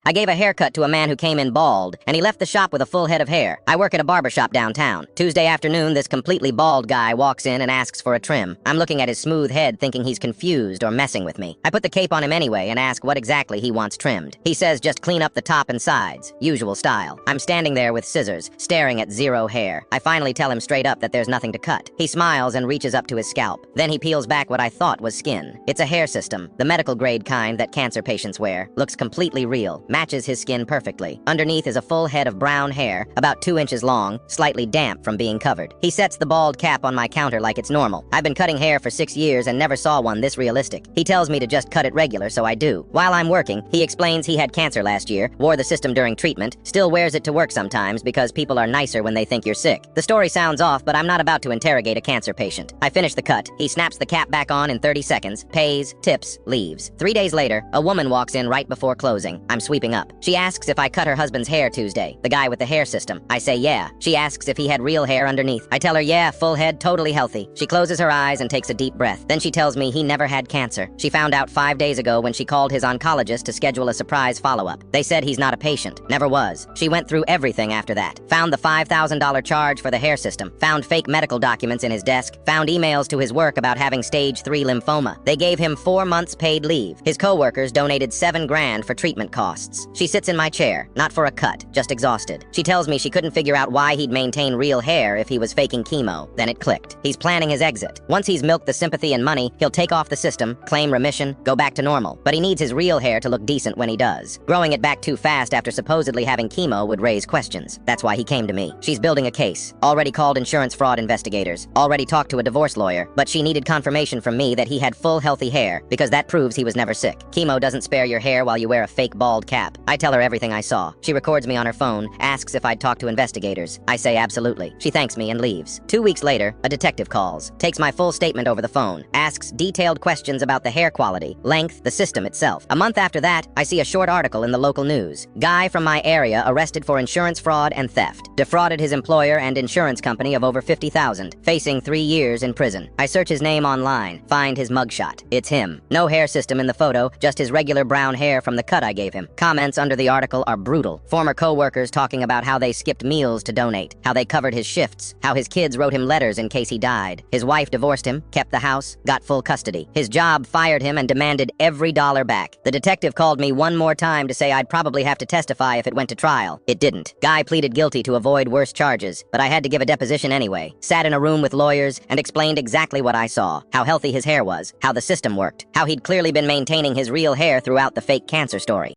I gave a haircut to a man who came in bald, and he left the shop with a full head of hair. I work at a barbershop downtown. Tuesday afternoon, this completely bald guy walks in and asks for a trim. I'm looking at his smooth head thinking he's confused or messing with me. I put the cape on him anyway and ask what exactly he wants trimmed. He says just clean up the top and sides, usual style. I'm standing there with scissors, staring at zero hair. I finally tell him straight up that there's nothing to cut. He smiles and reaches up to his scalp. Then he peels back what I thought was skin. It's a hair system, the medical grade kind that cancer patients wear. Looks completely real, matches his skin perfectly. Underneath is a full head of brown hair, about 2 inches long, slightly damp from being covered. He sets the bald cap on my counter like it's normal. I've been cutting hair for 6 years and never saw one this realistic. He tells me to just cut it regular, so I do. While I'm working, he explains he had cancer last year, wore the system during treatment, still wears it to work sometimes because people are nicer when they think you're sick. The story sounds off, but I'm not about to interrogate a cancer patient. I finish the cut. He snaps the cap back on in 30 seconds, pays, tips, leaves. 3 days later, a woman walks in right before closing. I'm sweeping up. She asks if I cut her husband's hair Tuesday, the guy with the hair system. I say yeah. She asks if he had real hair underneath. I tell her yeah, full head, totally healthy. She closes her eyes and takes a deep breath. Then she tells me he never had cancer. She found out 5 days ago when she called his oncologist to schedule a surprise follow-up. They said he's not a patient. Never was. She went through everything after that. Found the $5,000 charge for the hair system. Found fake medical documents in his desk. Found emails to his work about having stage 3 lymphoma. They gave him 4 months paid leave. His co-workers donated $7 grand for treatment costs. She sits in my chair, not for a cut, just exhausted. She tells me she couldn't figure out why he'd maintain real hair if he was faking chemo. Then it clicked. He's planning his exit. Once he's milked the sympathy and money, he'll take off the system, claim remission, go back to normal. But he needs his real hair to look decent when he does. Growing it back too fast after supposedly having chemo would raise questions. That's why he came to me. She's building a case. Already called insurance fraud investigators. Already talked to a divorce lawyer. But she needed confirmation from me that he had full healthy hair, because that proves he was never sick. Chemo doesn't spare your hair while you wear a fake bald cap. I tell her everything I saw. She records me on her phone, asks if I'd talk to investigators. I say absolutely. She thanks me and leaves. 2 weeks later, a detective calls, takes my full statement over the phone, asks detailed questions about the hair quality, length, the system itself. A month after that, I see a short article in the local news. Guy from my area arrested for insurance fraud and theft. Defrauded his employer and insurance company of over $50,000. Facing 3 years in prison. I search his name online, find his mugshot. It's him. No hair system in the photo, just his regular brown hair from the cut I gave him. Comments under the article are brutal. Former co-workers talking about how they skipped meals to donate, how they covered his shifts, how his kids wrote him letters in case he died. His wife divorced him, kept the house, got full custody. His job fired him and demanded every dollar back. The detective called me one more time to say I'd probably have to testify if it went to trial. It didn't. Guy pleaded guilty to avoid worse charges, but I had to give a deposition anyway. Sat in a room with lawyers and explained exactly what I saw, how healthy his hair was, how the system worked, how he'd clearly been maintaining his real hair throughout the fake cancer story.